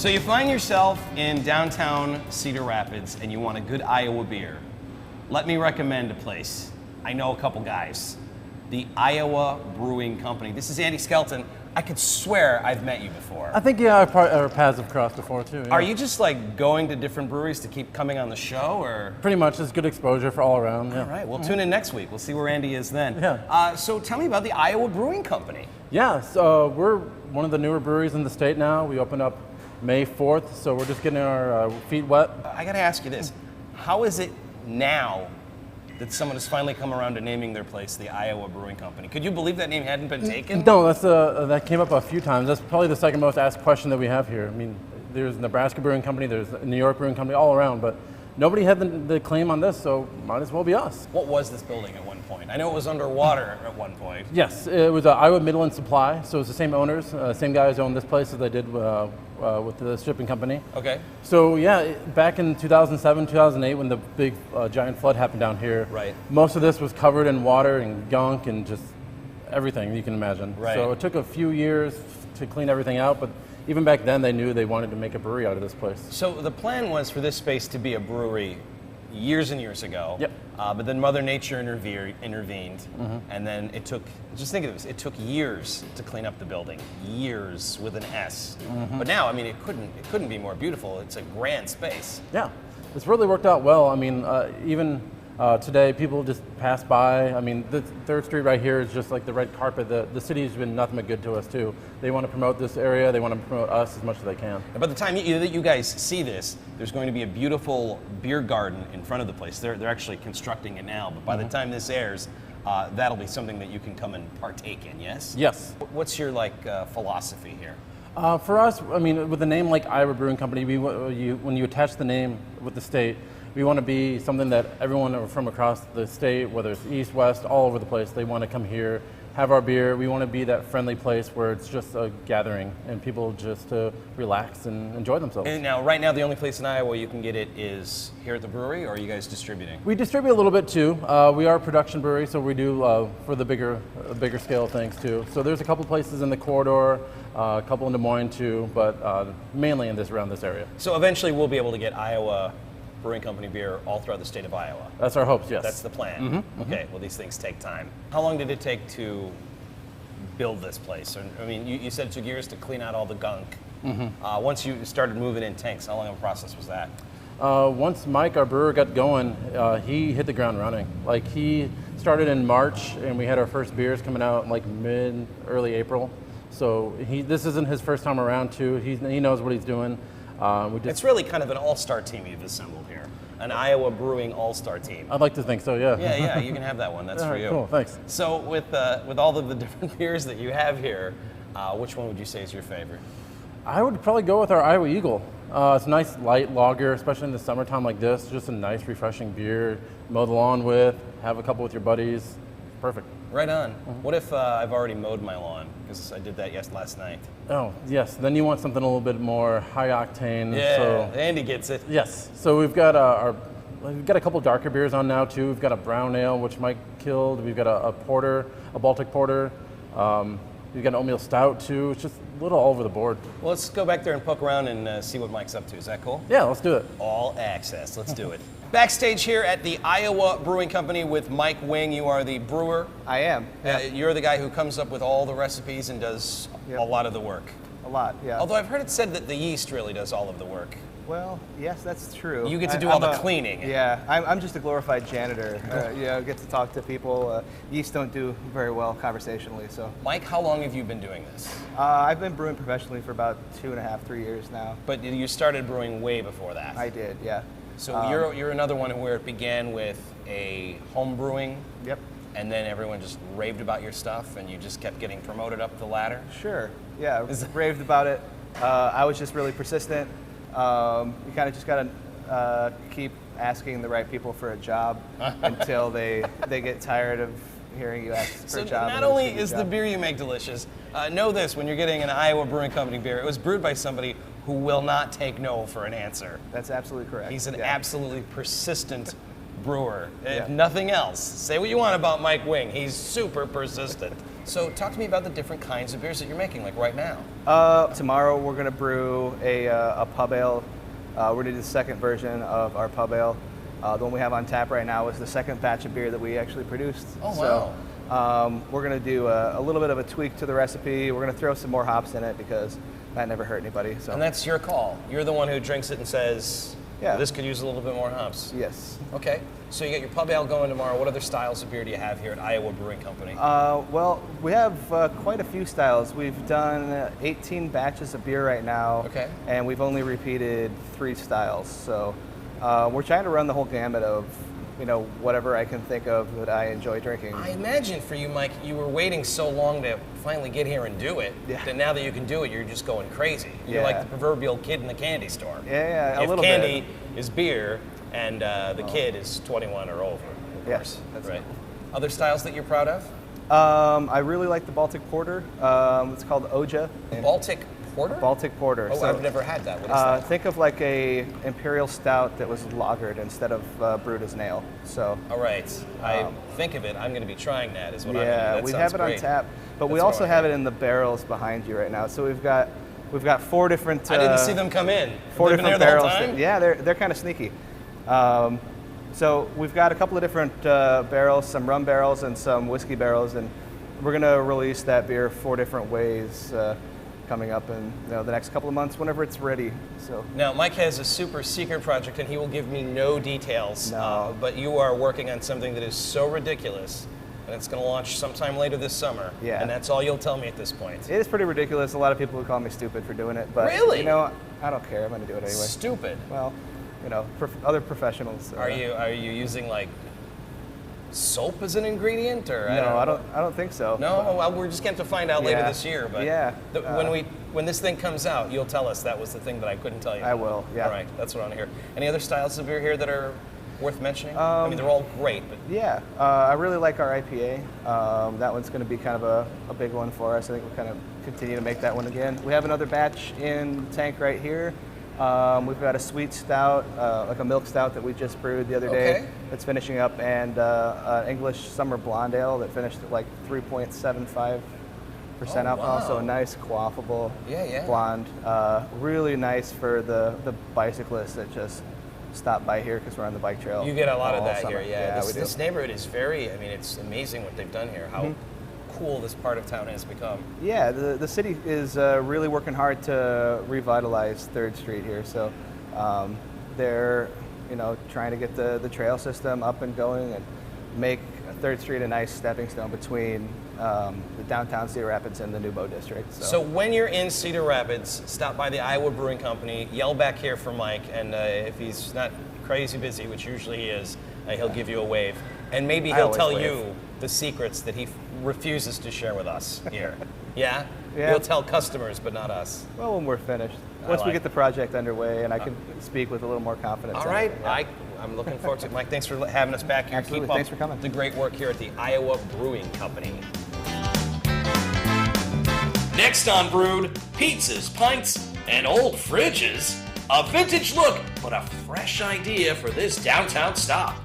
So you find yourself in downtown Cedar Rapids and you want a good Iowa beer. Let me recommend a place. I know a couple guys. The Iowa Brewing Company. This is Andy Skelton. I could swear I've met you before. I think, yeah, our paths have crossed before, too. Yeah. Are you just like going to different breweries to keep coming on the show, or? Pretty much. It's good exposure for all around, yeah. All right, well, tune in next week. We'll see where Andy is then. Yeah. So tell me about the Iowa Brewing Company. Yeah, so we're one of the newer breweries in the state now. We opened up May 4th, so we're just getting our feet wet. I gotta ask you this. How is it now that someone has finally come around to naming their place the Iowa Brewing Company? Could you believe that name hadn't been taken? No, that came up a few times. That's probably the second most asked question that we have here. I mean, there's Nebraska Brewing Company, there's New York Brewing Company, all around, but nobody had the claim on this, so might as well be us. What was this building at one point? I know it was underwater at one point. Yes, it was Iowa Midland Supply, so it's the same owners, same guys own this place as they did with the shipping company. Okay. So yeah, back in 2007, 2008, when the big giant flood happened down here, right, most of this was covered in water and gunk and just everything you can imagine. Right. So it took a few years to clean everything out, but even back then they knew they wanted to make a brewery out of this place. So the plan was for this space to be a brewery years and years ago. Yep. But then Mother Nature intervened, and then it took, just think of this, it took years to clean up the building. Years with an S. But now, I mean, it couldn't be more beautiful. It's a grand space. Yeah, it's really worked out well. I mean, even today, people just pass by. I mean, the 3rd Street right here is just like the red carpet. The city's been nothing but good to us, too. They want to promote this area. They want to promote us as much as they can. And by the time you guys see this, there's going to be a beautiful beer garden in front of the place. They're actually constructing it now, but by the time this airs, that'll be something that you can come and partake in, yes? Yes. What's your, philosophy here? For us, I mean, with a name like Iowa Brewing Company, when you attach the name with the state, we want to be something that everyone from across the state, whether it's east, west, all over the place, they want to come here, have our beer. We want to be that friendly place where it's just a gathering and people just relax and enjoy themselves. And now, right now, the only place in Iowa you can get it is here at the brewery, or are you guys distributing? We distribute a little bit too. We are a production brewery, so we do for the bigger scale things too. So there's a couple places in the corridor, a couple in Des Moines too, but mainly around this area. So eventually we'll be able to get Iowa Brewing Company beer all throughout the state of Iowa. That's our hopes, yes. That's the plan. Okay, well, these things take time. How long did it take to build this place? I mean, you said it took years to clean out all the gunk. Once you started moving in tanks, how long of a process was that? Once Mike, our brewer, got going, he hit the ground running. Like, he started in March, and we had our first beers coming out in like early April. So this isn't his first time around too. He knows what he's doing. It's really kind of an all-star team you've assembled here. An Iowa Brewing all-star team. I'd like to think so, yeah. Yeah, you can have that one. That's for you. Cool, thanks. So with all of the different beers that you have here, which one would you say is your favorite? I would probably go with our Iowa Eagle. It's a nice light lager, especially in the summertime like this. Just a nice, refreshing beer. Mow the lawn with, have a couple with your buddies. Perfect. Right on. What if I've already mowed my lawn? Because I did that last night. Oh, yes. Then you want something a little bit more high octane. Yeah, so, Andy gets it. Yes. So we've got we've got a couple darker beers on now too. We've got a brown ale, which Mike killed. We've got a porter, a Baltic porter. We've got an oatmeal stout too. It's just a little all over the board. Well, let's go back there and poke around and see what Mike's up to. Is that cool? Yeah, let's do it. All access. Let's do it. Backstage here at the Iowa Brewing Company with Mike Wing. You are the brewer. I am. Yeah. You're the guy who comes up with all the recipes and does a lot of the work. A lot, yeah. Although I've heard it said that the yeast really does all of the work. Well, yes, that's true. You get to do all the cleaning. Yeah, I'm just a glorified janitor. Get to talk to people. Yeast don't do very well conversationally, so. Mike, how long have you been doing this? I've been brewing professionally for about 2.5, 3 years now. But you started brewing way before that. I did, yeah. So you're another one where it began with a home brewing. Yep. And then everyone just raved about your stuff, and you just kept getting promoted up the ladder? Sure, yeah, raved about it. I was just really persistent. You kind of just got to keep asking the right people for a job until they get tired of hearing you ask for a job. So not only is the beer you make delicious, know this, when you're getting an Iowa Brewing Company beer, it was brewed by somebody who will not take no for an answer. That's absolutely correct. He's an absolutely persistent brewer. If nothing else, say what you want about Mike Wing. He's super persistent. So talk to me about the different kinds of beers that you're making, like right now. Tomorrow we're gonna brew a pub ale. We're gonna do the second version of our pub ale. The one we have on tap right now is the second batch of beer that we actually produced. Oh, wow. So we're gonna do a little bit of a tweak to the recipe. We're gonna throw some more hops in it because that never hurt anybody. So And that's your call. You're the one who drinks it and says, Yeah. this could use a little bit more hops. yes. Okay, so you got your pub ale going tomorrow. What other styles of beer do you have here at Iowa Brewing Company? Well, we have quite a few styles. We've done 18 batches of beer right now, Okay. and we've only repeated 3 styles. So we're trying to run the whole gamut of, whatever I can think of that I enjoy drinking. I imagine for you, Mike, you were waiting so long to finally get here and do it, Yeah. that now that you can do it, you're just going crazy. You're Yeah. like the proverbial kid in the candy store. Yeah, a If little candy bit. is beer and the kid is 21 or over, of Yes, course. that's right. Other styles that you're proud of? I really like the Baltic Porter. It's called Oja. Baltic Porter? Baltic Porter. Oh, So, I've never had that. What is that? think of like a imperial stout that was lagered instead of brewed as an ale. So All right. I think of it. I'm going to be trying that. Is what I'm yeah, going to do. we That have sounds it on great. tap, but we That's what also I have heard. it in the barrels behind you right now. So we've got 4 different. I didn't see them come in. 4 They've been different there the whole barrels. time? Yeah, they're kind of sneaky. So we've got a couple of different barrels, some rum barrels and some whiskey barrels, and we're gonna release that beer 4 different ways coming up in the next couple of months, whenever it's ready. So Now, Mike has a super secret project, and he will give me no details. No. But you are working on something that is so ridiculous, and it's going to launch sometime later this summer. Yeah. And that's all you'll tell me at this point. it is pretty ridiculous. A lot of people would call me stupid for doing it, but Really? I don't care. I'm gonna do it anyway. Stupid. Well, other professionals. Are you using like soap as an ingredient, or No, I don't think so. No, well, we're just going to find out later Yeah. this year. But Yeah. when this thing comes out, you'll tell us that was the thing that I couldn't tell you. I will, yeah. All right, that's what I want to hear. Any other styles of beer here that are worth mentioning? I mean, they're all great, but Yeah, I really like our IPA. That one's going to be kind of a big one for us. I think we'll kind of continue to make that one again. We have another batch in the tank right here. We've got a sweet stout, like a milk stout that we just brewed the other day. Okay. That's finishing up, and an English summer blonde ale that finished at like 3.75% Oh, alcohol. So wow. a nice quaffable Yeah. blonde. Really nice for the bicyclists that just stop by here because we're on the bike trail. you get a lot of all that summer. here. Yeah, we do. this neighborhood is it's amazing what they've done here. How cool this part of town has become. Yeah, the city is really working hard to revitalize 3rd Street here. So they're trying to get the trail system up and going and make 3rd Street a nice stepping stone between the downtown Cedar Rapids and the New Bow District. So when you're in Cedar Rapids, stop by the Iowa Brewing Company, yell back here for Mike, and if he's not crazy busy, which usually he is, he'll give you a wave. And maybe I he'll always tell wave. you the secrets that he refuses to share with us here. Yeah? Yeah. He'll tell customers, but not us. well, when we're finished, I once we like get the project underway, and I can speak with a little more confidence. All on right, it, yeah. I'm looking forward to it. Mike, thanks for having us back here. Absolutely. Keep up Thanks for coming. the great work here at the Iowa Brewing Company. Next on Brewed, pizzas, pints, and old fridges. A vintage look, but a fresh idea for this downtown stop.